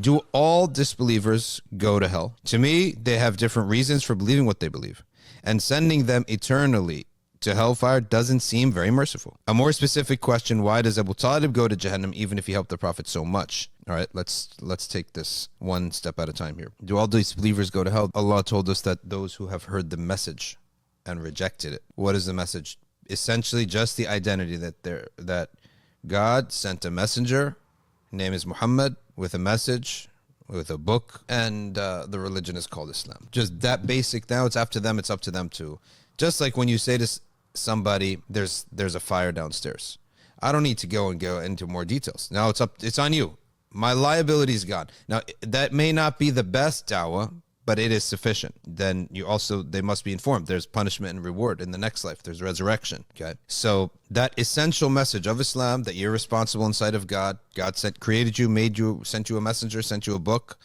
Do all disbelievers go to hell? To me, they have different reasons for believing what they believe. And sending them eternally to hellfire doesn't seem very merciful. A more specific question, why does Abu Talib go to Jahannam even if he helped the Prophet so much? All right, let's take this one step at a time here. Do all disbelievers go to hell? Allah told us that those who have heard the message and rejected it. What is the message? Essentially just the identity that God sent a messenger, his name is Muhammad, with a message, with a book, and the religion is called Islam. Just that basic. Now it's up to them to, just like when you say to somebody, there's a fire downstairs. I don't need to go into more details. Now it's on you. My liability is gone. Now that may not be the best dawah, but it is sufficient. Then they must be informed. There's punishment and reward in the next life. There's resurrection. Okay. So that essential message of Islam, that you're responsible in sight of God. God created you, made you, sent you a messenger, sent you a book,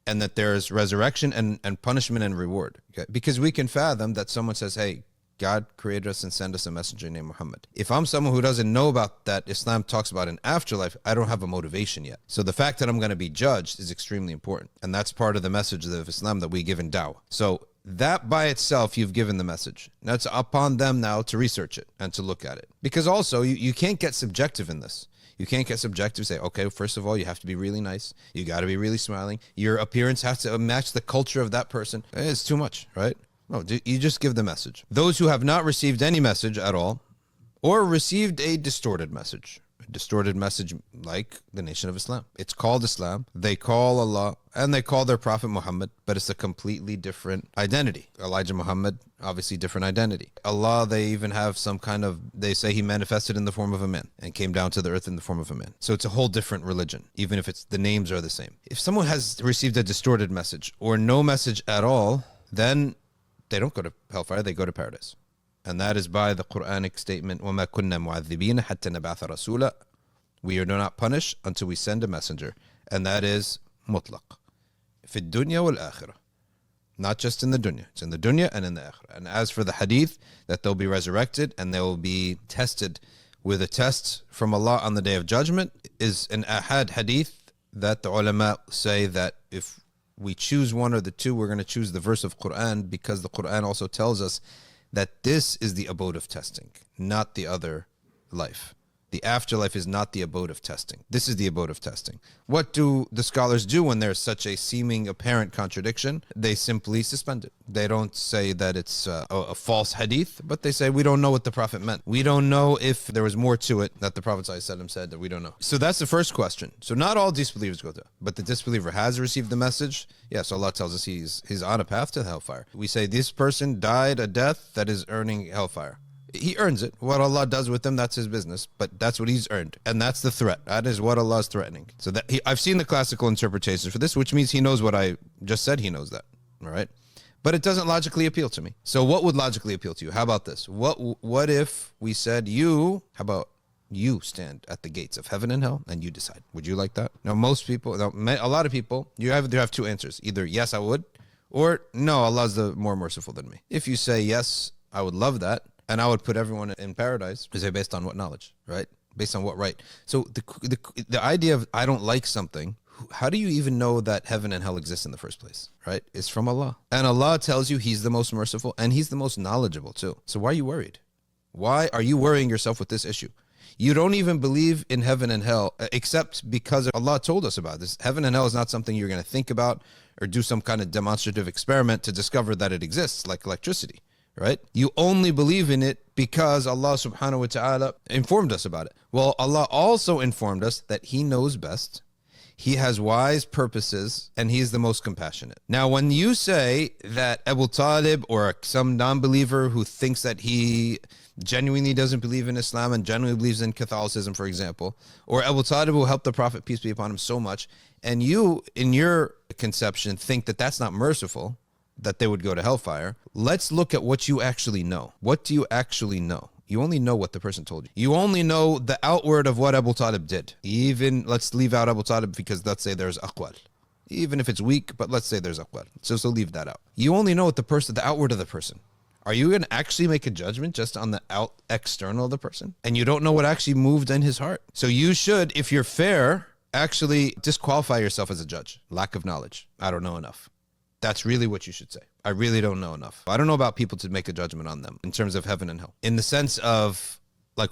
and that there's resurrection and punishment and reward. Okay. Because we can fathom that someone says, hey, God created us and sent us a messenger named Muhammad. If I'm someone who doesn't know about that Islam talks about an afterlife, I don't have a motivation yet. So the fact that I'm going to be judged is extremely important. And that's part of the message of Islam that we give in dawah. So that by itself, you've given the message. Now it's upon them now to research it and to look at it. Because also, you can't get subjective in this. You can't get subjective, say, okay, first of all, you have to be really nice. You got to be really smiling. Your appearance has to match the culture of that person. It's too much, right? No, you just give the message. Those who have not received any message at all, or received a distorted message like the Nation of Islam. It's called Islam. They call Allah and they call their Prophet Muhammad, but it's a completely different identity. Elijah Muhammad, obviously different identity. Allah, they even have they say he manifested in the form of a man and came down to the earth in the form of a man. So it's a whole different religion, even if the names are the same. If someone has received a distorted message or no message at all, then they don't go to hellfire, they go to paradise. And that is by the Quranic statement, وَمَا كُنَّا مُعَذِّبِينَ حَتَّى نَبْعَثَ رَسُولًا. We are not punished until we send a messenger. And that is mutlaq. في الدنيا والآخرة. Not just in the dunya. It's in the dunya and in the akhirah. And as for the hadith, that they'll be resurrected and they will be tested with a test from Allah on the Day of Judgment, is an ahad hadith that the ulama say that if we choose one or the two, we're going to choose the verse of Quran, because the Quran also tells us that this is the abode of testing, not the other life. The afterlife is not the abode of testing. This is the abode of testing. What do the scholars do when there's such a seeming apparent contradiction? They simply suspend it. They don't say that it's a false hadith, but they say we don't know what the Prophet meant. We don't know if there was more to it that the Prophet ﷺ said that we don't know. So that's the first question. So not all disbelievers go there, but the disbeliever has received the message. Yes, Allah tells us he's on a path to hellfire. We say this person died a death that is earning hellfire. He earns it. What Allah does with him, that's his business. But that's what he's earned. And that's the threat. That is what Allah is threatening. So I've seen the classical interpretations for this, which means he knows what I just said. He knows that. All right. But it doesn't logically appeal to me. So what would logically appeal to you? How about this? What if we said how about you stand at the gates of heaven and hell and you decide? Would you like that? Now, a lot of people, you have two answers. Either yes, I would, or no, Allah's the more merciful than me. If you say yes, I would love that, and I would put everyone in paradise, is it based on what knowledge, right? Based on what right? So the idea of I don't like something, how do you even know that heaven and hell exist in the first place, right? It's from Allah. And Allah tells you he's the most merciful and he's the most knowledgeable too. So why are you worried? Why are you worrying yourself with this issue? You don't even believe in heaven and hell except because Allah told us about this. Heaven and hell is not something you're going to think about or do some kind of demonstrative experiment to discover that it exists, like electricity. Right? You only believe in it because Allah subhanahu wa ta'ala informed us about it. Well, Allah also informed us that he knows best. He has wise purposes and he is the most compassionate. Now, when you say that Abu Talib or some non-believer who thinks that he genuinely doesn't believe in Islam and genuinely believes in Catholicism, for example, or Abu Talib who helped the Prophet, peace be upon him, so much, and you, in your conception, think that that's not merciful, that they would go to hellfire, let's look at what you actually know. What do you actually know? You only know what the person told you. You only know the outward of what Abu Talib did. Even, let's leave out Abu Talib because let's say there's aqwal. Even if it's weak, but let's say there's aqwal. So leave that out. You only know what the outward of the person. Are you going to actually make a judgment just on the external of the person? And you don't know what actually moved in his heart. So you should, if you're fair, actually disqualify yourself as a judge. Lack of knowledge. I don't know enough. That's really what you should say. I really don't know enough. I don't know about people to make a judgment on them in terms of heaven and hell. In the sense of, like,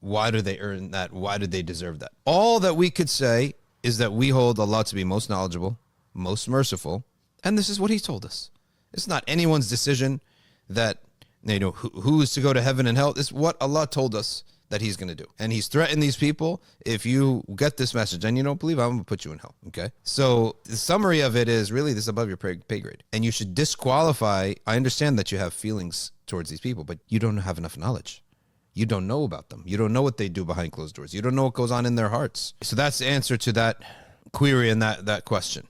why do they earn that? Why do they deserve that? All that we could say is that we hold Allah to be most knowledgeable, most merciful, and this is what He told us. It's not anyone's decision that, who is to go to heaven and hell. It's what Allah told us that He's going to do. And He's threatened these people. If you get this message and you don't believe, I'm going to put you in hell. Okay? So the summary of it is really this is above your pay grade. And you should disqualify. I understand that you have feelings towards these people, but you don't have enough knowledge. You don't know about them. You don't know what they do behind closed doors. You don't know what goes on in their hearts. So that's the answer to that query and that question.